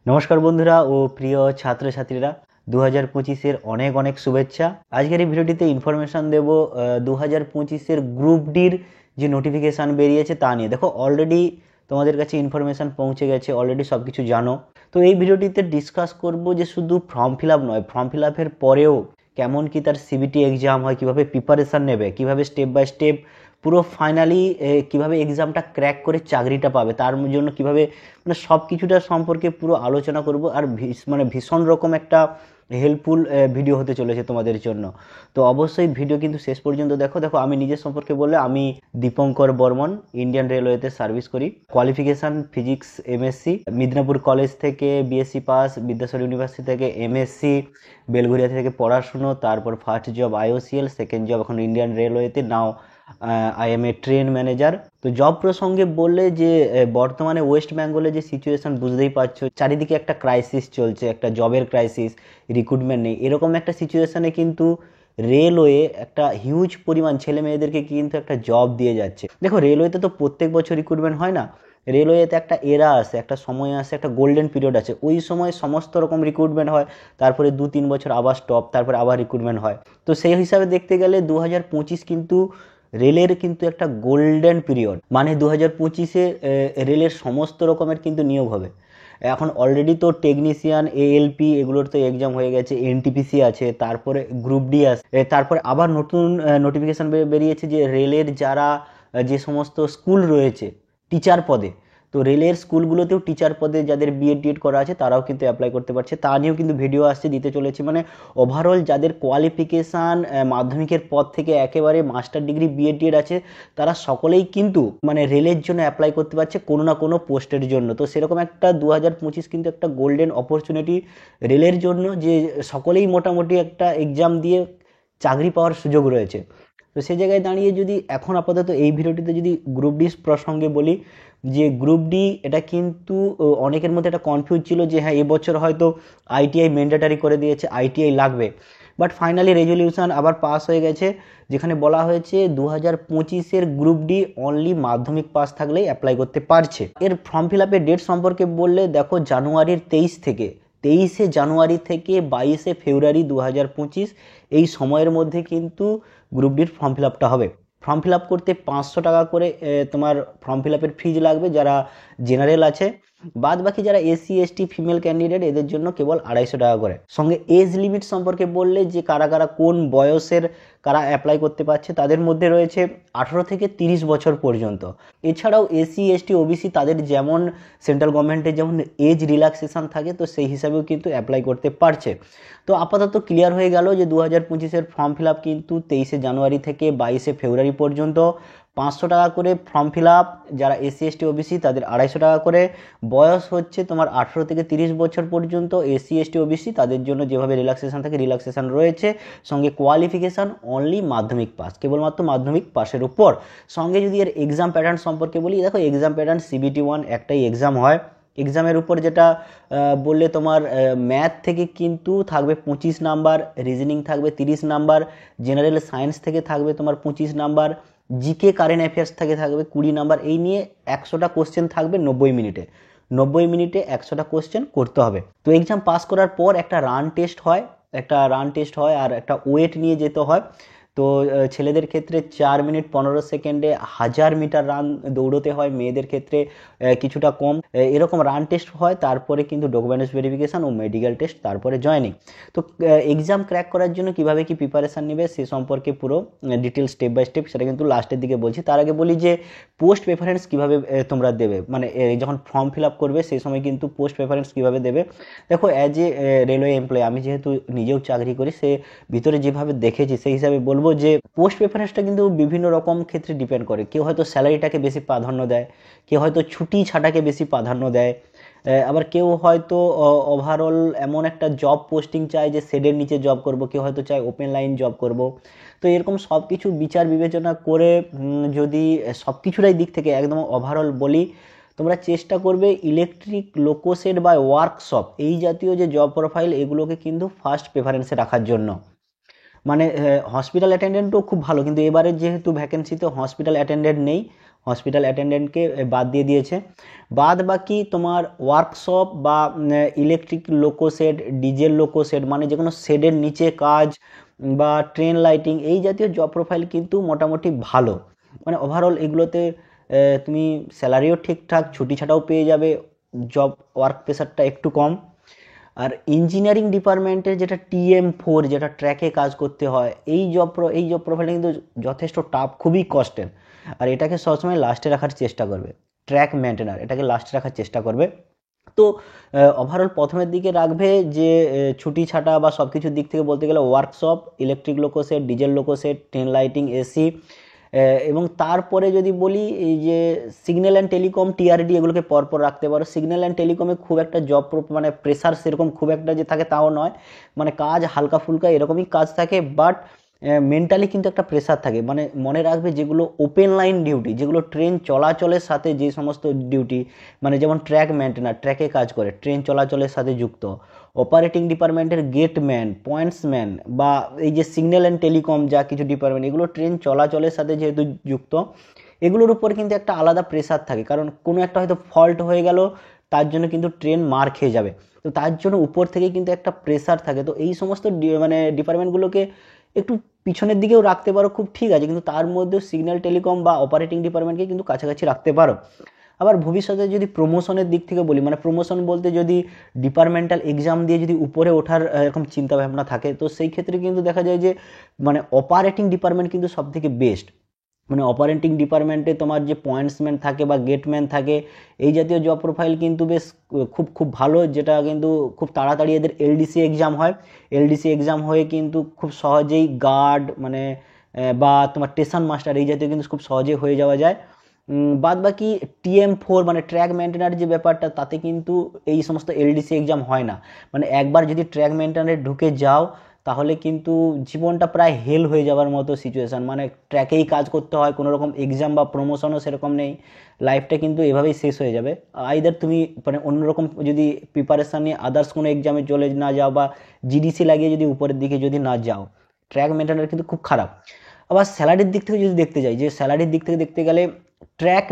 নমস্কার বন্ধুরা ও প্রিয় ছাত্রছাত্রীরা, 2025-এর অনেক অনেক শুভেচ্ছা। আজকের এই ভিডিওটিতে ইনফরমেশান দেব 2025-এর গ্রুপ ডির যে নোটিফিকেশান বেরিয়েছে তা নিয়ে। দেখো, অলরেডি তোমাদের কাছে ইনফরমেশান পৌঁছে গেছে, অলরেডি সব কিছু জানো। তো এই ভিডিওটিতে ডিসকাস করব যে শুধু ফর্ম ফিল আপ নয়, ফর্ম ফিল আপের পরেও কেমন কি তার সিবিটি এক্সাম হয়, কিভাবে প্রিপারেশান নেবে, কিভাবে স্টেপ বাই স্টেপ পুরো ফাইনালি কিভাবে এক্সামটা ক্র্যাক করে চাকরিটা পাবে, তার জন্য কিভাবে মানে সব কিছুটা সম্পর্কে পুরো আলোচনা করব। আর ভীষণ রকম একটা হেল্পফুল ভিডিও হতে চলেছে তোমাদের জন্য। তো অবশ্যই ভিডিও কিন্তু শেষ পর্যন্ত দেখো। দেখো, আমি নিজের সম্পর্কে বললে, আমি দীপঙ্কর বর্মন, ইন্ডিয়ান রেলওয়েতে সার্ভিস করি। Qualification physics MSc, Midnapore college থেকে বিএসসি পাস, বিদ্যাসাগর ইউনিভার্সিটি থেকে এমএসসি, বেলঘরিয়া থেকে পড়াশুনো, তারপর first job IOCL, second job এখন ইন্ডিয়ান রেলওয়েতে। Now I am a train manager. তো জব প্রসঙ্গে বললে যে বর্তমানে ওয়েস্ট বেঙ্গলে যে সিচুয়েশন বুঝতেই পারছো, চারিদিকে একটা ক্রাইসিস চলছে, একটা জবের ক্রাইসিস, রিক্রুটমেন্ট নেই, এরকম একটা সিচুয়েশনে কিন্তু রেলওয়ে একটা হিউজ পরিমাণ ছেলে মেয়েদেরকে কিন্তু একটা জব দিয়ে যাচ্ছে। দেখো, রেলওয়েতে তো প্রত্যেক বছর রিক্রুটমেন্ট হয় না, রেলওয়েতে একটা এরা আসে, একটা সময় আসে, একটা গোল্ডেন পিরিয়ড আছে, ওই সময় সমস্ত রকম রিক্রুটমেন্ট হয়, তারপরে 2-3 বছর আবার স্টপ, তারপরে আবার রিক্রুটমেন্ট হয়। তো সেই হিসাবে দেখতে গেলে 2025 কিন্তু রেলের কিন্তু একটা গোল্ডেন পিরিয়ড। মানে 2025-এ রেলের সমস্ত রকমের কিন্তু নিয়োগ হবে। এখন অলরেডি তো টেকনিশিয়ান, এএলপি এগুলোর তো এক্সাম হয়ে গেছে, এনটিপিসি আছে, তারপরে গ্রুপ ডি আছে, তারপরে আবার নতুন নোটিফিকেশান বেরিয়েছে যে রেলের যারা যে সমস্ত স্কুল রয়েছে টিচার পদে, তো রেলের স্কুলগুলোতেও টিচার পদে যাদের বিএড টিএড করা আছে তারাও কিন্তু অ্যাপ্লাই করতে পারছে। তা নিয়েও কিন্তু ভিডিও আসছে, দিতে চলেছে। মানে ওভারঅল যাদের কোয়ালিফিকেশান মাধ্যমিকের পর থেকে একেবারে মাস্টার ডিগ্রি বিএড টিএড আছে, তারা সকলেই কিন্তু মানে রেলের জন্য অ্যাপ্লাই করতে পারছে কোনো না কোনো পোস্টের জন্য। তো সেরকম একটা 2025 কিন্তু একটা গোল্ডেন অপরচুনিটি রেলের জন্য, যে সকলেই মোটামুটি একটা এক্সাম দিয়ে চাকরি পাওয়ার সুযোগ রয়েছে। তো সেই জায়গায় দাঁড়িয়ে যদি এখন আপাতত এই ভিডিওটিতে যদি গ্রুপ ডি প্রসঙ্গে বলি, যে গ্রুপ ডি এটা কিন্তু অনেকের মধ্যে একটা কনফিউজ ছিল যে হ্যাঁ, এবছর হয়তো আইটিআই ম্যান্ডেটারি করে দিয়েছে, আইটিআই লাগবে। বাট ফাইনালি রেজলিউশন আবার পাস হয়ে গেছে, যেখানে বলা হয়েছে 2025-এর গ্রুপ ডি অনলি মাধ্যমিক পাস থাকলেই অ্যাপ্লাই করতে পারছে। এর ফর্ম ফিল আপের ডেট সম্পর্কে বললে, দেখো, জানুয়ারির 23 জানুয়ারি থেকে 22 ফেব্রুয়ারি 2025 এই সময়ের মধ্যে কিন্তু গ্রুপ ডির ফর্ম ফিল আপটা হবে। ফর্ম ফিল আপ করতে 500 টাকা করে তোমার ফর্ম ফিল আপের ফিজ লাগবে যারা জেনারেল আছে। বাদ বাকি যারা এসসি এসটি ফিমেল ক্যান্ডিডেট, এদের জন্য কেবল 250 টাকা করে। সঙ্গে এজ লিমিট সম্পর্কে বললে, যে কারা কারা কোন বয়সের কারা অ্যাপ্লাই করতে পারছে, তাদের মধ্যে রয়েছে 18 থেকে 30 বছর পর্যন্ত। এছাড়াও এসসি এসটি ওবিসি তাদের যেমন সেন্ট্রাল গভর্নমেন্টের যেমন এজ রিল্যাক্সেশন থাকে, তো সেই হিসাবেও কিন্তু অ্যাপ্লাই করতে পারছে। তো আপাতত ক্লিয়ার হয়ে গেল যে 2025-এর ফর্ম ফিল আপ কিন্তু 23 জানুয়ারি থেকে 22 ফেব্রুয়ারি পর্যন্ত 500 টাকা করে ফর্ম ফিল আপ। যারা এসসি এসটি ওবিসি তাদের 250 টাকা করে। বয়স হচ্ছে তোমার 18 থেকে 30 বছর পর্যন্ত। এসসি এসটি ওবিসি তাদের জন্য যেভাবে রিল্যাক্সেশন থাকে, রিল্যাক্সেশন রয়েছে। সঙ্গে কোয়ালিফিকেশান অনলি মাধ্যমিক পাস, কেবলমাত্র মাধ্যমিক পাসের উপর। সঙ্গে যদি এর এক্সাম প্যাটার্ন সম্পর্কে বলি, দেখো, এক্সাম প্যাটার্ন সিবিটি 1 একটাই এক্সাম হয়। এক্সামের উপর যেটা বললে, তোমার ম্যাথ থেকে কিন্তু থাকবে 25 নাম্বার, রিজনিং থাকবে 30 নাম্বার, জেনারেল সায়েন্স থেকে থাকবে তোমার 25 নাম্বার, জিকে কারেন্ট অ্যাফেয়ার্স থেকে থাকবে 20 নাম্বার। এই নিয়ে 100টা কোশ্চেন থাকবে 90 মিনিটে। 90 মিনিটে 100টা কোশ্চেন করতে হবে। তো এক্সাম পাস করার পর একটা রান টেস্ট হয়, আর একটা ওয়েট নিয়ে যেতে হয়। তো ছেলেদের ক্ষেত্রে 4 মিনিট 15 সেকেন্ডে 1000 মিটার রান দৌড়তে হয়, মেয়েদের ক্ষেত্রে কিছুটা কম। এরকম রান টেস্ট হয়, তারপরে কিন্তু ডকুমেন্টস ভেরিফিকেশান ও মেডিকেল টেস্ট, তারপরে জয়নিং। তো এক্সাম ক্র্যাক করার জন্য কিভাবে কি প্রিপারেশান নেবে সে সম্পর্কে পুরো ডিটেল স্টেপ বাই স্টেপ, সেটা কিন্তু লাস্টের দিকে বলছি। তার আগে বলি যে পোস্ট প্রেফারেন্স কীভাবে তোমরা দেবে, মানে যখন ফর্ম ফিল আপ করবে সেই সময় কিন্তু পোস্ট প্রেফারেন্স কীভাবে দেবে। দেখো, অ্যাজ এ রেলওয়ে এমপ্লয়ি, আমি যেহেতু নিজেও চাকরি করি, সে ভিতরে যেভাবে দেখেছি সেই হিসাবে বলবো যে পোস্ট প্রেফারেন্সটা কিন্তু বিভিন্ন রকম ক্ষেত্রে ডিপেন্ড করে। কেউ হয়তো স্যালারিটাকে বেশি প্রাধান্য দেয়, কেউ হয়তো ছুটি ছাটাকে বেশি প্রাধান্য দেয়, আবার কেউ হয়তো ওভারঅল এমন একটা জব পোস্টিং চায় যে শেডের নিচে জব করব, কেউ হয়তো চায় ওপেন লাইন জব করব। তো এরকম সব কিছু বিচার বিবেচনা করে যদি সব কিছুটাই দিক থেকে একদম ওভারঅল বলি, তোমরা চেষ্টা করবে ইলেকট্রিক, লোকোশেড বা ওয়ার্কশপ এই জাতীয় যে জব প্রোফাইল, এগুলোকে কিন্তু ফার্স্ট প্রেফারেন্সে রাখার জন্য। মানে হসপিটাল অ্যাটেন্ডেন্টও খুব ভালো, কিন্তু এবারে যেহেতু ভ্যাকেন্সিতে হসপিটাল অ্যাটেন্ডেন্ট নেই, হসপিটাল অ্যাটেন্ডেন্টকে বাদ দিয়ে দিয়েছে। বাদ বাকি তোমার ওয়ার্কশপ বা ইলেকট্রিক লোকো শেড, ডিজেল লোকো শেড, মানে যে কোনো শেডের নিচে কাজ বা ট্রেন লাইটিং, এই জাতীয় জব প্রোফাইল কিন্তু মোটামুটি ভালো। মানে ওভারঅল এগুলোতে তুমি স্যালারিও ঠিকঠাক, ছুটি ছাটাও পেয়ে যাবে, জব ওয়ার্ক প্রেশারটা একটু কম। আর ইঞ্জিনিয়ারিং ডিপার্টমেন্টের যেটা TM4, যেটা ট্র্যাকে কাজ করতে হয়, এই জব প্রোফাইলটা কিন্তু যথেষ্ট টাফ, খুবই কষ্টের। আর এটাকে সবসময় লাস্টে রাখার চেষ্টা করবে, ট্র্যাক মেনটেনার, এটাকে লাস্টে রাখার চেষ্টা করবে। তো ওভারঅল প্রথমের দিকে রাখবে যে ছুটি ছাটা বা সব কিছুর দিক থেকে বলতে গেলে ওয়ার্কশপ, ইলেকট্রিক লোকো সেট, ডিজেল লোকো সেট, ট্রেন লাইটিং, এসি, এবং তারপরে যদি বলি এই যে সিগন্যাল অ্যান্ড টেলিকম, TRD, এগুলোকে পরপর রাখতে পারো। সিগন্যাল অ্যান্ড টেলিকমে খুব একটা জব মানে প্রেসার সেরকম খুব একটা যে থাকে তাও নয়, মানে কাজ হালকা ফুলকা এরকমই কাজ থাকে, বাট মেন্টালি কিন্তু একটা প্রেসার থাকে। মানে মনে রাখবে যেগুলো ওপেন লাইন ডিউটি, যেগুলো ট্রেন চলাচলের সাথে যে সমস্ত ডিউটি, মানে যেমন ট্র্যাক মেনটেনার, ট্র্যাকে কাজ করে, ট্রেন চলাচলের সাথে যুক্ত, অপারেটিং ডিপার্টমেন্টের গেটম্যান, পয়েন্টসম্যান, বা এই যে সিগন্যাল অ্যান্ড টেলিকম যা কিছু ডিপার্টমেন্ট, এগুলো ট্রেন চলাচলের সাথে যেহেতু যুক্ত, এগুলোর উপর কিন্তু একটা আলাদা প্রেসার থাকে। কারণ কোনো একটা হয়তো ফল্ট হয়ে গেল, তার জন্য কিন্তু ট্রেন মার খেয়ে যাবে, তো তার জন্য উপর থেকে কিন্তু একটা প্রেসার থাকে। তো এই সমস্ত মানে ডিপার্টমেন্টগুলোকে একটু পিছনের দিকেও রাখতে পারো, খুব ঠিক আছে, কিন্তু তার মধ্যেও সিগন্যাল টেলিকম বা অপারেটিং ডিপার্টমেন্টকে কিন্তু কাছাকাছি রাখতে পারো। আবার ভবিষ্যতে যদি প্রমোশনের দিক থেকে বলি, মানে প্রমোশন বলতে যদি ডিপার্টমেন্টাল এক্সাম দিয়ে যদি উপরে ওঠার এরকম চিন্তা ভাবনা থাকে, তো সেই ক্ষেত্রে কিন্তু দেখা যায় যে মানে অপারেটিং ডিপার্টমেন্ট কিন্তু সব থেকে বেস্ট। মানে অপারেটিং ডিপার্টমেন্টে তোমার যে পয়েন্টসম্যান থাকে বা গেটম্যান থাকে, এই জাতীয় জব প্রোফাইল কিন্তু বেশ খুব খুব ভালো, যেটা কিন্তু খুব তাড়াতাড়ি এদের LDC এক্সাম হয়। LDC এক্সাম হয়ে কিন্তু খুব সহজেই গার্ড, মানে বা তোমার স্টেশন মাস্টার, এই জাতীয় কিন্তু খুব সহজেই হয়ে যাওয়া যায়। বাদ বাকি TM4 মানে ট্র্যাক মেনটেনার যে ব্যাপারটা, তাতে কিন্তু এই সমস্ত LDC এক্সাম হয় না। মানে একবার যদি ট্র্যাক মেনটেনারে ঢুকে যাও, তাহলে কিন্তু জীবনটা প্রায় হেল হয়ে যাওয়ার মতো সিচুয়েশান। মানে ট্র্যাকেই কাজ করতে হয়, কোনো রকম এক্সাম বা প্রমোশনও সেরকম নেই, লাইফটা কিন্তু এভাবেই শেষ হয়ে যাবে। আইদার তুমি মানে অন্যরকম যদি প্রিপারেশান নিয়ে আদার্স কোনো এক্সামে চলে না যাও, বা GDC লাগিয়ে যদি উপরের দিকে যদি না যাও, ট্র্যাক মেনটেনার কিন্তু খুব খারাপ। আবার স্যালারির দিক থেকে যদি দেখতে যাই, যে স্যালারির দিক থেকে দেখতে গেলে ট্র্যাক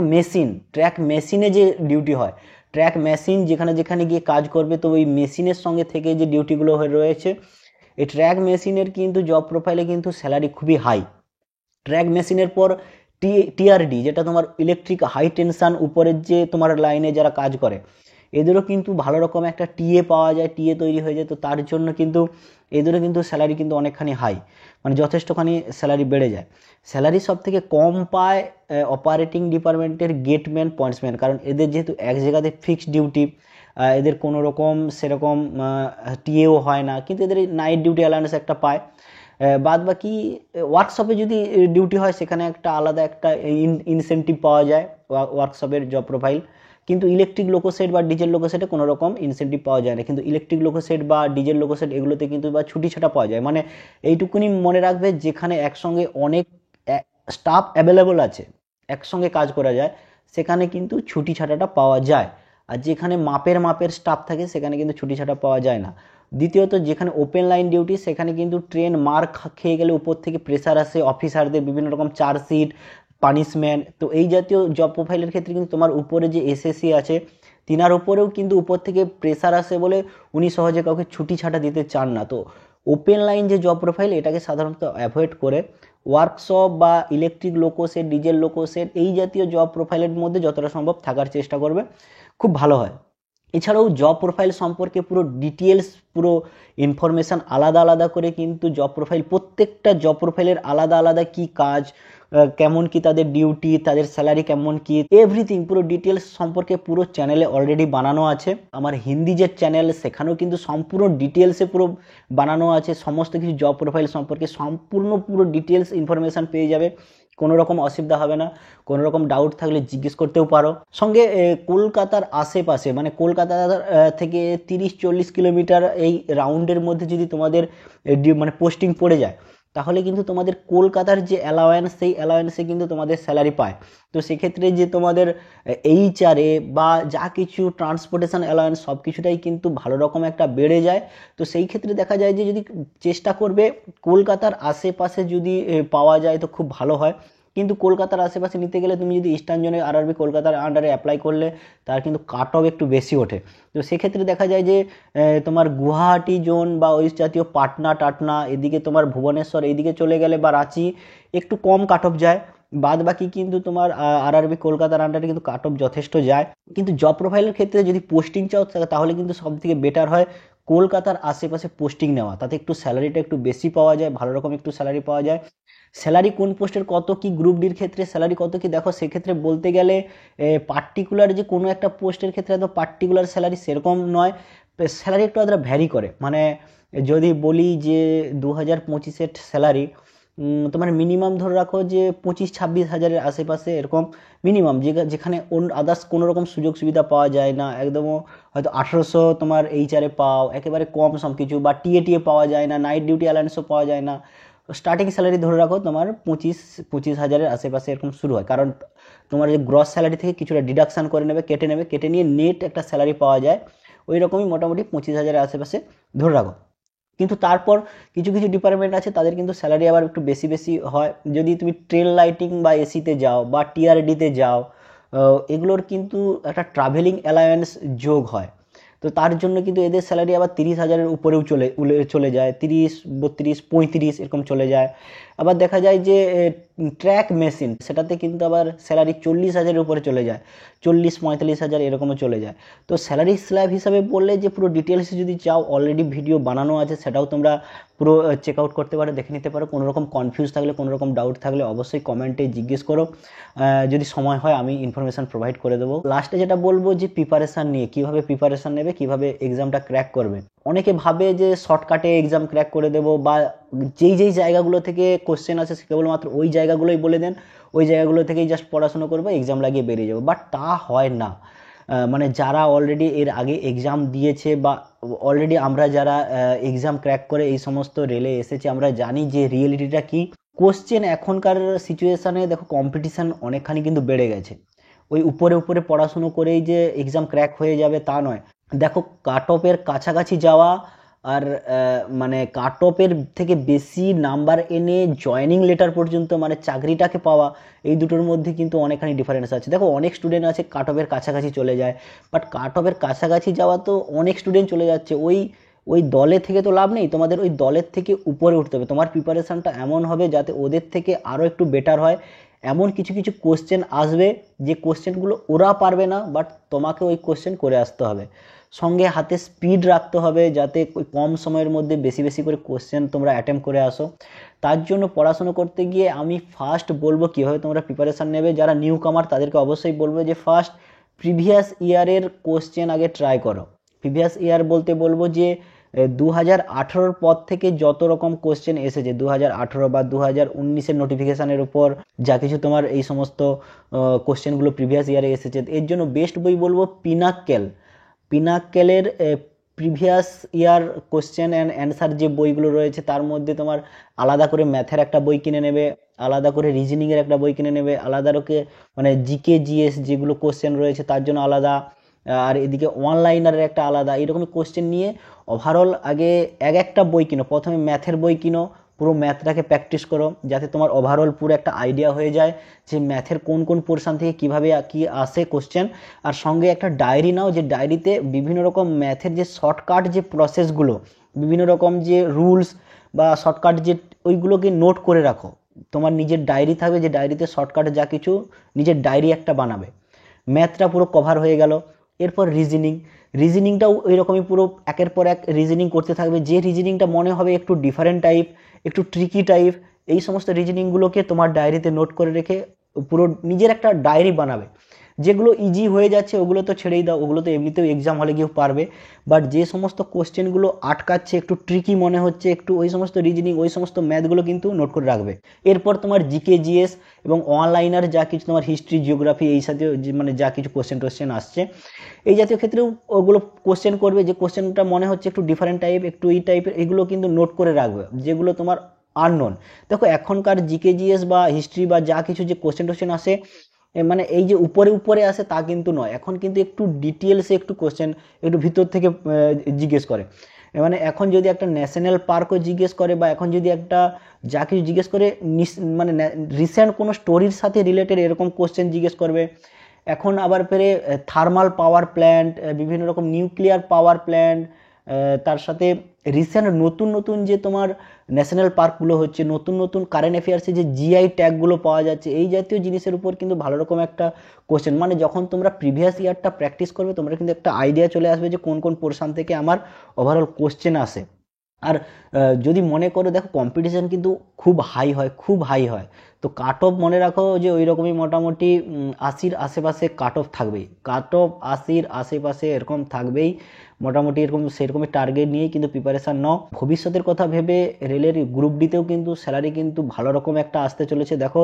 মেশিনে যে ডিউটি হয়, ট্র্যাক মেশিন যেখানে যেখানে গিয়ে কাজ করবে, তো ওই মেশিনের সঙ্গে থেকে যে ডিউটিগুলো হয়ে রয়েছে, এই ট্র্যাক মেশিনের কিন্তু জব প্রোফাইলে কিন্তু স্যালারি খুবই হাই। ট্র্যাক মেশিনের পর TRD, যেটা তোমার ইলেকট্রিক হাই টেনশান উপরের যে তোমার লাইনে যারা কাজ করে, এদেরও কিন্তু ভালো রকম একটা TA পাওয়া যায়, TA তৈরি হয়ে যায়। তো তার জন্য কিন্তু এদেরও কিন্তু স্যালারি কিন্তু অনেকখানি হাই, মানে যথেষ্টখানি স্যালারি বেড়ে যায়। স্যালারি সব থেকে কম পায় অপারেটিং ডিপার্টমেন্টের গেটম্যান, পয়েন্টসম্যান, কারণ এদের যেহেতু এক জায়গাতে ফিক্সড ডিউটি, এদের কোনো রকম সেরকম টিএও হয় না, কিন্তু এদের নাইট ডিউটি অ্যালাউন্স একটা পায়। বাদ বাকি ওয়ার্কশপে যদি ডিউটি হয়, সেখানে একটা আলাদা একটা ইনসেন্টিভ পাওয়া যায় ওয়ার্কশপের জব প্রোফাইল। কিন্তু ইলেকট্রিক লোকো সেট বা ডিজেল লোকো সেটে কোনো রকম ইনসেন্টিভ পাওয়া যায় না। কিন্তু ইলেকট্রিক লোকো সেট বা ডিজেল লোকো সেট এগুলোতে কিন্তু বা ছুটি ছাটা পাওয়া যায়। মানে এইটুকুনি মনে রাখবে, যেখানে একসঙ্গে অনেক স্টাফ অ্যাভেলেবল আছে, একসঙ্গে কাজ করা যায়, সেখানে কিন্তু ছুটি ছাটাটা পাওয়া যায়। আর যেখানে মাপের স্টাফ থাকে, সেখানে কিন্তু ছুটি ছাটা পাওয়া যায় না। দ্বিতীয়ত, যেখানে ওপেন লাইন ডিউটি, সেখানে কিন্তু ট্রেন মার খেয়ে গেলে উপর থেকে প্রেসার আসে, অফিসারদের বিভিন্ন রকম চার্জশিট, পানিশমেন্ট। তো এই জাতীয় জব প্রোফাইলের ক্ষেত্রে কিন্তু তোমার উপরে যে SSC আছে, তিনার উপরেও কিন্তু উপর থেকে প্রেসার আসে বলে উনি সহজে কাউকে ছুটি ছাটা দিতে চান না। তো ওপেন লাইন যে জব প্রোফাইল, এটাকে সাধারণত অ্যাভয়েড করে ওয়ার্কশপ বা ইলেকট্রিক লোকো সেট, ডিজেল লোকো সেট, এই জাতীয় জব প্রোফাইলের মধ্যে যতটা সম্ভব থাকার চেষ্টা করবে, খুব ভালো হয়। এছাড়াও জব প্রোফাইল সম্পর্কে পুরো ডিটেলস, পুরো ইনফরমেশান আলাদা আলাদা করে কিন্তু জব প্রোফাইল, প্রত্যেকটা জব প্রোফাইলের আলাদা আলাদা কি কাজ, কেমন কি তাদের ডিউটি, তাদের স্যালারি কেমন কি, এভরিথিং পুরো ডিটেলস সম্পর্কে পুরো চ্যানেলে অলরেডি বানানো আছে। আমার হিন্দি যে চ্যানেল, সেখানেও কিন্তু সম্পূর্ণ ডিটেলসে পুরো বানানো আছে, সমস্ত কিছু জব প্রোফাইল সম্পর্কে সম্পূর্ণ পুরো ডিটেলস ইনফরমেশান পেয়ে যাবে, কোনো রকম অসুবিধা হবে না। কোনো রকম ডাউট থাকলে জিজ্ঞেস করতেও পারো। সঙ্গে কলকাতার আশেপাশে, মানে কলকাতা থেকে 30-40 কিলোমিটার এই রাউন্ডের মধ্যে যদি তোমাদের মানে পোস্টিং পড়ে যায়, তাহলে কিন্তু তোমাদের কলকাতার যে অ্যালাওয়েন্স, সেই অ্যালাওয়েন্সে কিন্তু তোমাদের স্যালারি পায়। তো সেক্ষেত্রে যে তোমাদের HRA বা যা কিছু ট্রান্সপোর্টেশন অ্যালাওয়েন্স, সব কিছুটাই কিন্তু ভালো রকম একটা বেড়ে যায়। তো সেই ক্ষেত্রে দেখা যায় যে যদি চেষ্টা করবে কলকাতার আশেপাশে যদি পাওয়া যায়, তো খুব ভালো হয়। কিন্তু কলকাতার আশেপাশে নিতে গেলে তুমি যদি ইস্টার্ন জোনে আরআরবি কলকাতার আন্ডারে অ্যাপ্লাই করলে তার কিন্তু কাট অফ একটু বেশি ওঠে। তো সেক্ষেত্রে দেখা যায় যে তোমার গুয়াহাটি জোন বা ওই জাতীয় পাটনা টাটনা এদিকে তোমার ভুবনেশ্বর এইদিকে চলে গেলে বা রাঁচি একটু কম কাট অফ যায়। বাদ বাকি কিন্তু তোমার আরআরবি কলকাতার আন্ডারে কিন্তু কাট অফ যথেষ্ট যায়। কিন্তু জব প্রোফাইলের ক্ষেত্রে যদি পোস্টিং চাও তাহলে কিন্তু সব থেকে বেটার হয় কলকাতার আশেপাশে পোস্টিং নেওয়া, তাতে একটু স্যালারিটা একটু বেশি পাওয়া যায়, ভালো রকম একটু স্যালারি পাওয়া যায়। স্যালারি কোন পোস্টের কত কি, গ্রুপ ডির ক্ষেত্রে স্যালারি কত কি, দেখো সেক্ষেত্রে বলতে গেলে পার্টিকুলার যে কোনো একটা পোস্টের ক্ষেত্রে এত পার্টিকুলার স্যালারি সেরকম নয়, স্যালারি একটু আলাদা ভ্যারি করে। মানে যদি বলি যে 2025-এর স্যালারি তোমার মিনিমাম ধরে রাখো যে 25-26 হাজারের আশেপাশে এরকম মিনিমাম, যেখানে আদার্স কোনো রকম সুযোগ সুবিধা পাওয়া যায় না, একদমও হয়তো 1800 তোমার এইচআরে পাও, একেবারে কম সব কিছু, বা টিএ পাওয়া যায় না, নাইট ডিউটি অ্যালায়েন্সও পাওয়া যায় না। স্টার্টিং স্যালারি ধরে রাখো তোমার 25-হাজারের আশেপাশে এরকম শুরু হয়, কারণ তোমার যে গ্রস স্যালারি থেকে কিছুটা ডিডাকশান করে নেবে, কেটে নিয়ে নেট একটা স্যালারি পাওয়া যায়, ওই রকমই মোটামুটি 25,000-এর আশেপাশে ধরে রাখো। কিন্তু তারপর কিছু কিছু ডিপার্টমেন্ট আছে তাদের কিন্তু স্যালারি আবার একটু বেশি বেশি হয়। যদি তুমি ট্রেন লাইটিং বা এসিতে যাও বা টিআরডিতে যাও, এগুলোর কিন্তু একটা ট্রাভেলিং অ্যালায়েন্স যোগ হয়। তো তার জন্য কিন্তু এদের স্যালারি আবার 30,000-এর উপরেও চলে যায়, 30, 32, 35 এরকম চলে যায়। আবার দেখা যায় যে ট্র্যাক মেশিন, সেটাতে কিন্তু আবার স্যালারি 40,000-এর উপরে চলে যায়, 40-45,000 এরকমও চলে যায়। তো স্যালারি স্ল্যাব হিসাবে বললে যে পুরো ডিটেলসে যদি চাও, অলরেডি ভিডিও বানানো আছে, সেটাও তোমরা পুরো চেক আউট করতে পারো, দেখে নিতে পারো। কোনো রকম কনফিউজ থাকলে, কোনো রকম ডাউট থাকলে অবশ্যই কমেন্টে জিজ্ঞেস করো, যদি সময় হয় আমি ইনফরমেশান প্রোভাইড করে দেবো। লাস্টে যেটা বলবো যে প্রিপারেশান নিয়ে, কীভাবে প্রিপারেশান নেবে, কীভাবে এক্সামটা ক্র্যাক করবে। অনেকে ভাবে যে শর্টকাটে এক্সাম ক্র্যাক করে দেবো, বা যেই জায়গাগুলো থেকে কোশ্চেন আছে কেবলমাত্র ওই জায়গাগুলোই বলে দেন, ওই জায়গাগুলো থেকেই জাস্ট পড়াশুনো করবো, এক্সাম লাগিয়ে বেরিয়ে যাবো, বাট তা হয় না। মানে যারা অলরেডি এর আগে এক্সাম দিয়েছে, বা অলরেডি আমরা যারা এক্সাম ক্র্যাক করে এই সমস্ত রেলে এসেছে, আমরা জানি যে রিয়েলিটিটা কি। কোশ্চেন এখনকার সিচুয়েশানে দেখো কম্পিটিশান অনেকখানি কিন্তু বেড়ে গেছে। ওই উপরে উপরে পড়াশুনো করেই যে এক্সাম ক্র্যাক হয়ে যাবে তা নয়। দেখো কাট অফের কাছাকাছি যাওয়া আর মানে কাট অফের থেকে বেশি নাম্বার এনে জয়েনিং লেটার পর্যন্ত মানে চাকরিটাকে পাওয়া, এই দুটোর মধ্যে কিন্তু অনেকখানি ডিফারেন্স আছে। দেখো অনেক স্টুডেন্ট আছে কাট অফের কাছাকাছি চলে যায়, বাট কাট অফের কাছাকাছি যাওয়া তো অনেক স্টুডেন্ট চলে যাচ্ছে, ওই দলে থেকে তো লাভ নেই, তোমাদের ওই দলের থেকে উপরে উঠতে হবে। তোমার প্রিপারেশানটা এমন হবে যাতে ওদের থেকে আরও একটু বেটার হয়। এমন কিছু কিছু কোশ্চেন আসবে যে কোশ্চেনগুলো ওরা পারবে না, বাট তোমাকে ওই কোশ্চেন করে আসতে হবে। সঙ্গে হাতে স্পিড রাখতে হবে, যাতে ওই কম সময়ের মধ্যে বেশি বেশি করে কোশ্চেন তোমরা অ্যাটেম্প করে আসো। তার জন্য পড়াশুনো করতে গিয়ে আমি ফার্স্ট বলবো কীভাবে তোমরা প্রিপারেশান নেবে। যারা নিউ কামার তাদেরকে অবশ্যই বলবো যে ফার্স্ট প্রিভিয়াস ইয়ারের কোশ্চেন আগে ট্রাই করো। প্রিভিয়াস ইয়ার বলতে বলবো যে 2018-র পর থেকে যত রকম কোশ্চেন এসেছে, 2018 বা 2019-এর নোটিফিকেশানের উপর যা কিছু তোমার এই সমস্ত কোশ্চেনগুলো প্রিভিয়াস ইয়ারে এসেছে, এর জন্য বেস্ট বই বলবো পিনাক্কেলের previous year question and answer যে বইগুলো রয়েছে, তার মধ্যে তোমার আলাদা করে ম্যাথের একটা বই কিনে নেবে, আলাদা করে রিজনিংয়ের একটা বই কিনে নেবে, আলাদা করে মানে জিকে জিএস যেগুলো কোশ্চেন রয়েছে তার জন্য আলাদা, আর এদিকে অনলাইনারের একটা আলাদা, এরকমই কোশ্চেন নিয়ে ওভারঅল আগে একটা বই কিনো। প্রথমে ম্যাথের বই কিনো, পুরো ম্যাথটাকে প্র্যাকটিস করো, যাতে তোমার ওভারঅল পুরো একটা আইডিয়া হয়ে যায় যে ম্যাথের কোন কোন পোর্শন থেকে কীভাবে কী আসে কোশ্চেন। আর সঙ্গে একটা ডায়েরি নাও, যে ডায়েরিতে বিভিন্ন রকম ম্যাথের যে শর্টকাট যে প্রসেসগুলো, বিভিন্ন রকম যে রুলস বা শর্টকাট যে ওইগুলোকে নোট করে রাখো। তোমার নিজের ডায়েরি থাকবে, যে ডায়েরিতে শর্টকাটে যা কিছু, নিজের ডায়েরি একটা বানাবে। ম্যাথটা পুরো কভার হয়ে গেল। এরপর রিজনিংটাও ওই রকমই পুরো একের পর এক রিজনিং করতে থাকবে। যে রিজনিংটা মনে হবে একটু ডিফারেন্ট টাইপ, একটু ট্রিকি টাইপ, এই সমস্ত রিজনিংগুলোকে তোমার ডায়েরিতে নোট করে রেখে পুরো নিজের একটা ডায়েরি বানাবে। যেগুলো ইজি হয়ে যাচ্ছে ওগুলো তো ছেড়েই দাও, ওগুলো তো এমনিতেও এক্সাম হলে গিয়েও পারবে, বাট যে সমস্ত কোশ্চেনগুলো আটকাচ্ছে, একটু ট্রিকি মনে হচ্ছে, একটু ওই সমস্ত রিজনিং, ওই সমস্ত ম্যাথগুলো কিন্তু নোট করে রাখবে। এরপর তোমার জিকে জিএস এবং অনলাইনার যা কিছু তোমার হিস্ট্রি জিওগ্রাফি এই জাতীয় মানে যা কিছু কোশ্চেন আসছে, এই জাতীয় ক্ষেত্রেও ওগুলো কোশ্চেন করবে। যে কোশ্চেনটা মনে হচ্ছে একটু ডিফারেন্ট টাইপ, একটু এই টাইপের, এগুলো কিন্তু নোট করে রাখবে, যেগুলো তোমার আননোন। দেখো এখনকার জিকে জিএস বা হিস্ট্রি বা যা কিছু যে কোশ্চেন আসে, মানে এই যে উপরে উপরে আসে তা কিন্তু নয়, এখন কিন্তু একটু ডিটেলসে একটু কোশ্চেন একটু ভিতর থেকে জিজ্ঞেস করে। মানে এখন যদি একটা ন্যাশনাল পার্কও জিজ্ঞেস করে বা এখন যদি একটা যা কিছু জিজ্ঞেস করে মানে রিসেন্ট কোনো স্টোরির সাথে রিলেটেড এরকম কোশ্চেন জিজ্ঞেস করবে। এখন আবার পেরে থার্মাল পাওয়ার প্ল্যান্ট, বিভিন্ন রকম নিউক্লিয়ার পাওয়ার প্ল্যান্ট, তার সাথে রিসেন্ট নতুন নতুন যে তোমার ন্যাশনাল পার্কগুলো হচ্ছে, নতুন নতুন কারেন্ট অ্যাফেয়ার্সে যে জিআই ট্যাগগুলো পাওয়া যাচ্ছে, এই জাতীয় জিনিসের উপর কিন্তু ভালো রকম একটা কোশ্চেন, মানে যখন তোমরা প্রিভিয়াস ইয়ারটা প্র্যাকটিস করবে তোমরা কিন্তু একটা আইডিয়া চলে আসবে যে কোন কোন পোর্শন থেকে আমার ওভারঅল কোশ্চেন আসে। আর যদি মনে করো দেখো কম্পিটিশান কিন্তু খুব হাই হয়, খুব হাই হয়, তো কাট অফ মনে রাখো যে ওই রকমই মোটামুটি 80-র আশেপাশে কাট অফ থাকবেই, কাট অফ 80-র আশেপাশে এরকম থাকবেই মোটামুটি, এরকম সেরকমই টার্গেট নিয়েই কিন্তু প্রিপারেশান নাও। ভবিষ্যতের কথা ভেবে রেলের গ্রুপ ডিতেও কিন্তু স্যালারি কিন্তু ভালো রকম একটা আসতে চলেছে। দেখো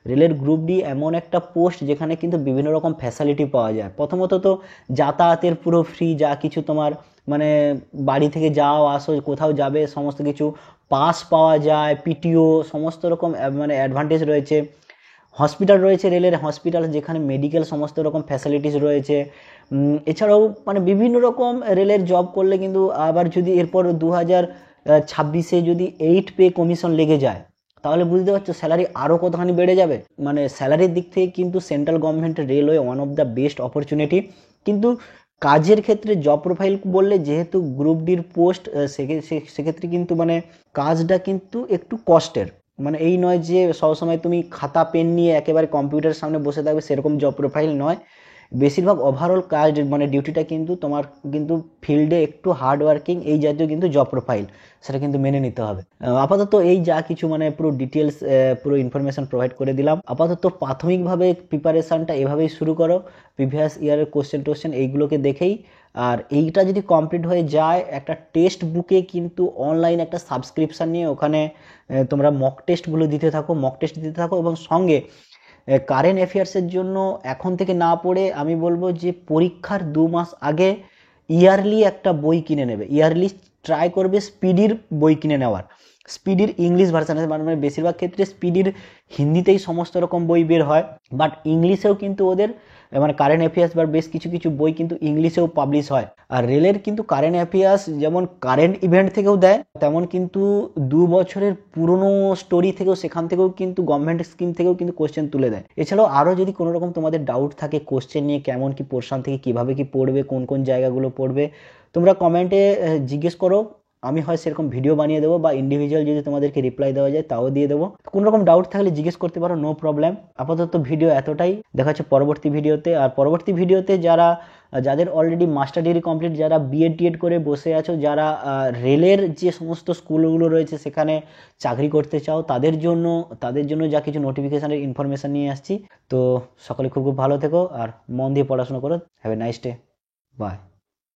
রেলের গ্রুপ ডি এমন একটা পোস্ট যেখানে কিন্তু বিভিন্ন রকম ফ্যাসিলিটি পাওয়া যায়। প্রথমত তো যাতায়াতের পুরো ফ্রি, যা কিছু তোমার মানে বাড়ি থেকে যাও আসো কোথাও যাবে সমস্ত কিছু, পাস পাওয়া যায়, পিটিও, সমস্ত রকম মানে অ্যাডভান্টেজ রয়েছে। হসপিটাল রয়েছে রেলের হসপিটাল, যেখানে মেডিকেল সমস্ত রকম ফ্যাসিলিটিস রয়েছে। এছাড়াও মানে বিভিন্ন রকম রেলের জব করলে কিন্তু আবার যদি এরপর 2026-এ যদি 8 পে কমিশন লেগে যায় তাহলে বুঝতে পারছো স্যালারি আরও কতখানি বেড়ে যাবে। মানে স্যালারির দিক থেকে কিন্তু সেন্ট্রাল গভর্নমেন্টের railway one of the best opportunity. কিন্তু কাজের ক্ষেত্রে জব প্রোফাইল বললে যেহেতু গ্রুপ ডির পোস্ট, সেক্ষেত্রে কিন্তু মানে কাজটা কিন্তু একটু কষ্টের, মানে এই নয় যে সবসময় তুমি খাতা পেন নিয়ে একেবারে কম্পিউটারের সামনে বসে থাকবে, সেরকম জব প্রোফাইল নয়। বেশিরভাগ ওভারঅল কাজ মানে ডিউটিটা কিন্তু তোমার কিন্তু ফিল্ডে একটু হার্ড ওয়ার্কিং, এই জাতীয় কিন্তু জব প্রোফাইল, সেটা কিন্তু মেনে নিতে হবে। আপাতত এই যা কিছু মানে পুরো ডিটেলস পুরো ইনফরমেশন প্রোভাইড করে দিলাম। আপাতত প্রাথমিকভাবে প্রিপারেশানটা এভাবেই শুরু করো, প্রিভিয়াস ইয়ারের কোশ্চেন এইগুলোকে দেখেই। আর এইটা যদি কমপ্লিট হয়ে যায় একটা টেক্সট বুকে কিন্তু অনলাইন একটা সাবস্ক্রিপশান নিয়ে ওখানে তোমরা মক টেস্টগুলো দিতে থাকো, মক টেস্ট দিতে থাকো, এবং সঙ্গে কারেন্ট অ্যাফেয়ার্সের জন্য এখন থেকে না পড়ে আমি বলবো যে পরীক্ষার 2 মাস আগে ইয়ারলি একটা বই কিনে নেবে, ইয়ারলি ট্রাই করবে স্পিডির বই কিনে নেওয়ার। স্পিডির ইংলিশ ভার্সান আছে, মানে বেশিরভাগ ক্ষেত্রে স্পিডির হিন্দিতেই সমস্ত রকম বই বের হয়, বাট ইংলিশেও কিন্তু ওদের মানে কারেন্ট অ্যাফেয়ার্স বা বেশ কিছু কিছু বই কিন্তু ইংলিশেও পাবলিশ হয়। আর রেলের কিন্তু কারেন্ট অ্যাফেয়ার্স যেমন কারেন্ট ইভেন্ট থেকেও দেয়, তেমন কিন্তু 2 বছরের পুরনো স্টোরি থেকেও, সেখান থেকেও কিন্তু গভর্নমেন্ট স্কিম থেকেও কিন্তু কোশ্চেন তুলে দেয়। এছাড়াও আরও যদি কোনো রকম তোমাদের ডাউট থাকে কোশ্চেন নিয়ে, কেমন কি পোর্শন থেকে কীভাবে কি পড়বে, কোন কোন জায়গাগুলো পড়বে, তোমরা কমেন্টে জিজ্ঞেস করো, আমি হয় সেরকম ভিডিও বানিয়ে দেবো, বা ইন্ডিভিজুয়াল যদি তোমাদেরকে রিপ্লাই দেওয়া যায় তাও দিয়ে দেবো। কোনো রকম ডাউট থাকলে জিজ্ঞেস করতে পারো, নো প্রবলেম। আপাতত ভিডিও এতটাই, দেখা হচ্ছে পরবর্তী ভিডিওতে। আর পরবর্তী ভিডিওতে যাদের অলরেডি মাস্টার ডিগ্রি কমপ্লিট, যারা বিএড টিএড করে বসে আছো, যারা রেলের যে সমস্ত স্কুলগুলো রয়েছে সেখানে চাকরি করতে চাও, তাদের জন্য যা কিছু নোটিফিকেশানের ইনফরমেশান নিয়ে আসছি। তো সকলে খুব খুব ভালো থেকো আর মন দিয়ে পড়াশোনা করো। Have a nice day, by.